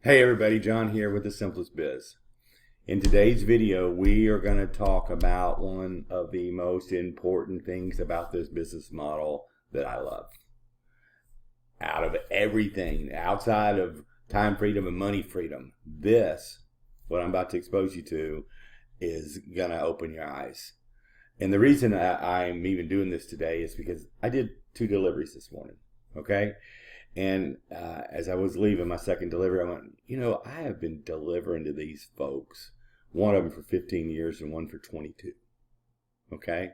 Hey everybody, John here with the Simplest Biz. In today's video, we are going to talk about one of the most important things about this business model that I love. Out of everything, outside of time freedom and money freedom, what I'm about to expose you to, is going to open your eyes. And the reason I'm even doing this today is because I did 2 deliveries this morning, okay? And as I was leaving my second delivery, I went, I have been delivering to these folks, one of them for 15 years and one for 22, okay?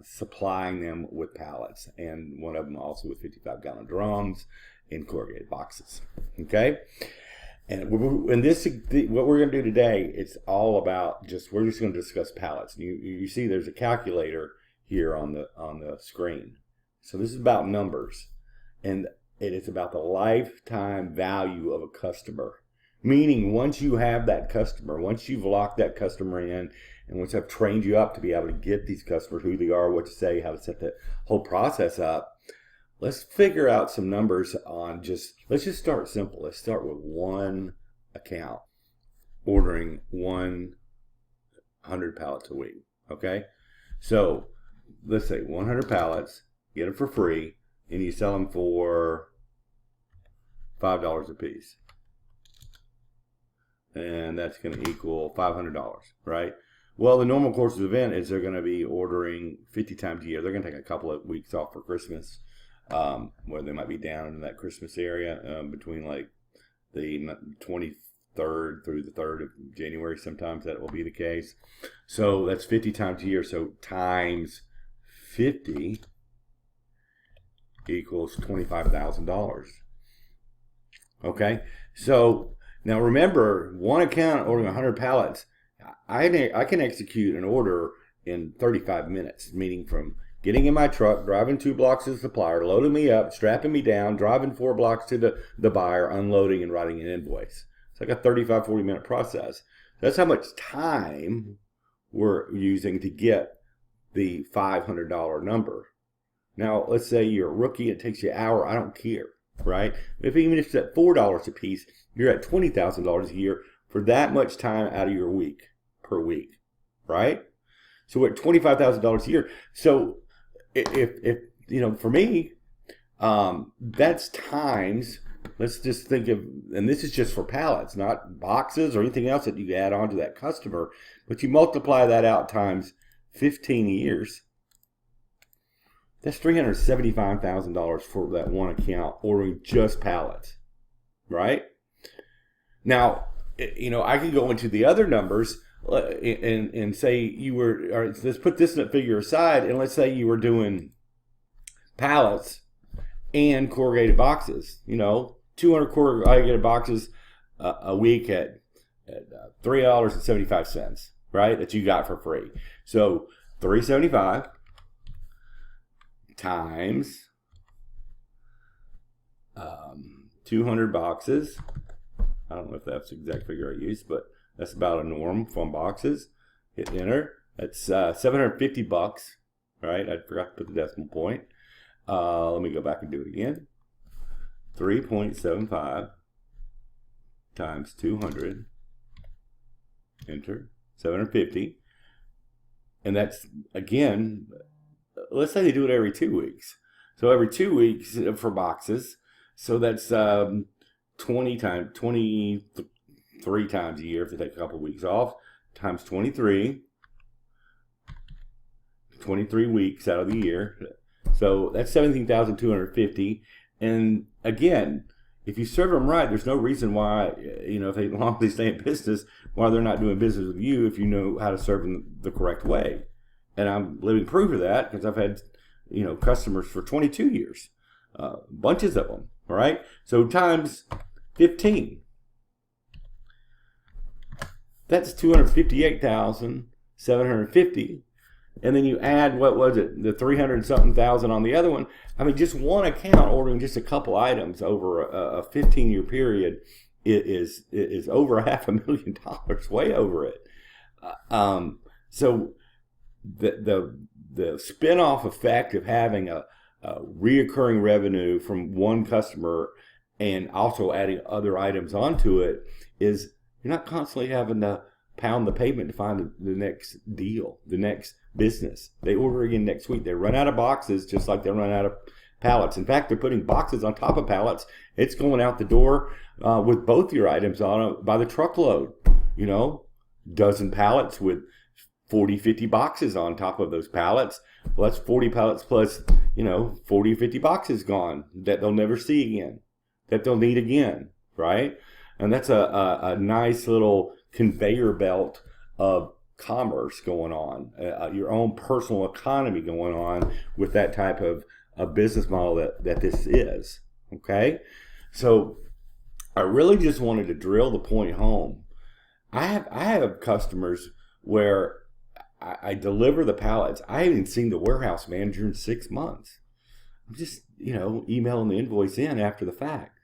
Supplying them with pallets, and one of them also with 55-gallon drums in corrugated boxes, okay? And what we're going to do today, it's all about we're just going to discuss pallets. You see there's a calculator here on the screen. So this is about numbers. And it is about the lifetime value of a customer. Meaning once you have that customer, once you've locked that customer in, and once I've trained you up to be able to get these customers, who they are, what to say, how to set the whole process up, let's figure out some numbers on let's just start simple. Let's start with one account ordering 100 pallets a week, okay? So let's say 100 pallets, get them for free, and you sell them for $5 a piece. And that's going to equal $500, right? Well, the normal course of the event is they're going to be ordering 50 times a year. They're going to take a couple of weeks off for Christmas, where they might be down in that Christmas area between like the 23rd through the 3rd of January. Sometimes that will be the case. So that's 50 times a year. So times 50 equals $25,000. Okay, so now remember, one account ordering 100 pallets, I can execute an order in 35 minutes, meaning from getting in my truck, driving 2 blocks to the supplier, loading me up, strapping me down, driving 4 blocks to the buyer, unloading and writing an invoice. It's like a 35-40 minute process. That's how much time we're using to get the $500 number. Now, let's say you're a rookie, it takes you an hour, I don't care, right? Even if it's at $4 a piece, you're at $20,000 a year for that much time out of your week, per week, right? So we're at $25,000 a year. So if for me, that's times, let's just think of, and this is just for pallets, not boxes or anything else that you add on to that customer, but you multiply that out times 15 years. That's $375,000 for that one account ordering just pallets, right? Now, I can go into the other numbers and say let's put this figure aside, and let's say you were doing pallets and corrugated boxes. 200 corrugated boxes a week at $3.75, right? That you got for free. So $3.75 times 200 boxes. I don't know if that's the exact figure I used, but that's about a norm from boxes. Hit enter. That's $750, right? I forgot to put the decimal point. Let me go back and do it again. 3.75 times 200. Enter. 750. And that's, again, let's say they do it every 2 weeks. So every 2 weeks for boxes. So that's 23 times a year if they take a couple of weeks off, times 23 weeks out of the year. So that's 17,250. And again, if you serve them right, there's no reason why, if they long as they stay in business, why they're not doing business with you if you know how to serve them the correct way. And I'm living proof of that because I've had, customers for 22 years, bunches of them. All right. So times 15. That's 258,750. And then you add, what was it, the 300 something thousand on the other one. I mean, just one account ordering just a couple items over a 15-year period is over $500,000, way over it. So the spin-off effect of having a reoccurring revenue from one customer and also adding other items onto it, is you're not constantly having to pound the pavement to find the next deal, the next business. They order again next week. They run out of boxes just like they run out of pallets. In fact, they're putting boxes on top of pallets. It's going out the door with both your items on it by the truckload. You know, dozen pallets with 40, 50 boxes on top of those pallets. Well, that's 40 pallets plus, 40 or 50 boxes gone that they'll never see again, that they'll need again, right? And that's a nice little conveyor belt of commerce going on, your own personal economy going on with that type of a business model that this is, okay? So I really just wanted to drill the point home. I have customers where I deliver the pallets. I haven't seen the warehouse manager in 6 months. I'm just, emailing the invoice in after the fact.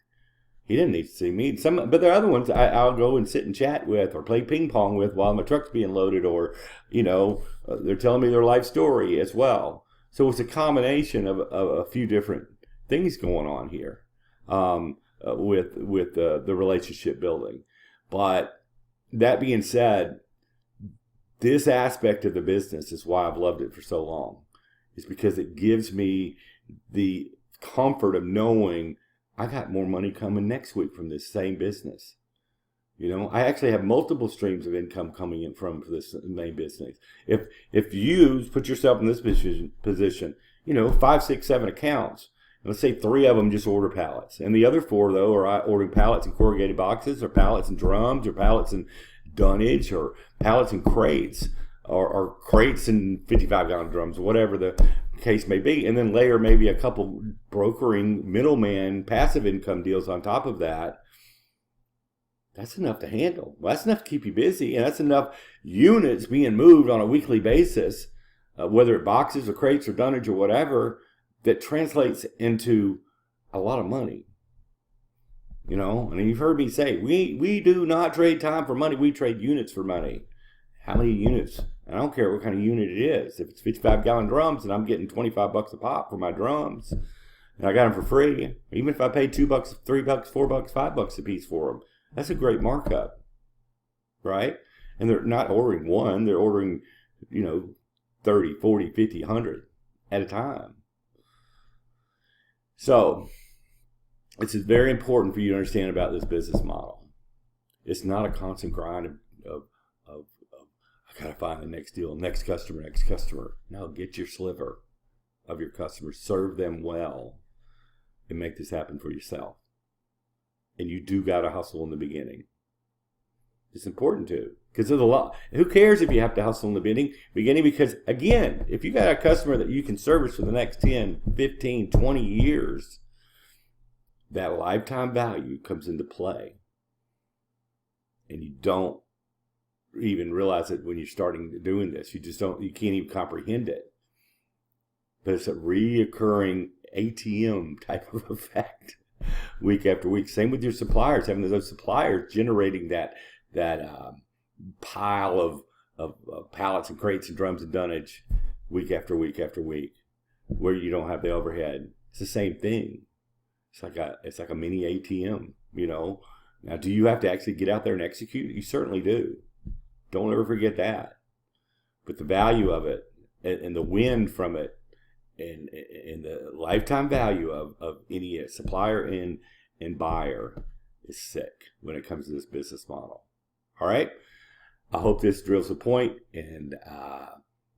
He didn't need to see me. But there are other ones I'll go and sit and chat with or play ping pong with while my truck's being loaded, or, they're telling me their life story as well. So it's a combination of a few different things going on here with the relationship building. But that being said, this aspect of the business is why I've loved it for so long. It's because it gives me the comfort of knowing I got more money coming next week from this same business. I actually have multiple streams of income coming in from this main business. If you put yourself in this position, 5, 6, 7 accounts, let's say 3 of them just order pallets, and the other 4 though are ordering pallets and corrugated boxes, or pallets and drums, or pallets and dunnage, or pallets and crates, or crates and 55-gallon drums, whatever the case may be, and then layer maybe a couple brokering middleman passive income deals on top of that. That's enough to handle. That's enough to keep you busy, and that's enough units being moved on a weekly basis, whether it boxes or crates or dunnage or whatever, that translates into a lot of money. And you've heard me say, we do not trade time for money. We trade units for money. How many units? I don't care what kind of unit it is. If it's 55-gallon drums and I'm getting $25 a pop for my drums, and I got them for free, even if I paid $2, $3, $4, $5 a piece for them, that's a great markup, right? And they're not ordering one. They're ordering, 30, 40, 50, 100 at a time. So it's very important for you to understand about this business model. It's not a constant grind of I gotta find the next deal, next customer. No, get your sliver of your customers, serve them well, and make this happen for yourself. And you do gotta hustle in the beginning. It's important to, because there's a lot. Who cares if you have to hustle in the beginning? Because again, if you got a customer that you can service for the next 10, 15, 20 years, that lifetime value comes into play. And you don't even realize it when you're starting doing this. You can't even comprehend it. But it's a reoccurring ATM type of effect week after week. Same with your suppliers, having those suppliers generating that pile of pallets and crates and drums and dunnage week after week after week, where you don't have the overhead. It's the same thing. It's like a mini ATM, Now, do you have to actually get out there and execute? You certainly do. Don't ever forget that. But the value of it and the win from it and the lifetime value of any supplier and buyer is sick when it comes to this business model. All right? I hope this drills the point, and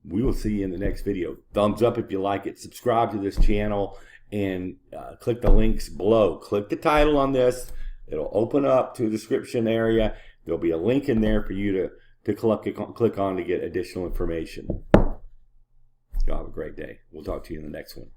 we will see you in the next video. Thumbs up if you like it. Subscribe to this channel, and click the links below. Click the title on this. It'll open up to the description area. There'll be a link in there for you to click on to get additional information. Y'all have a great day. We'll talk to you in the next one.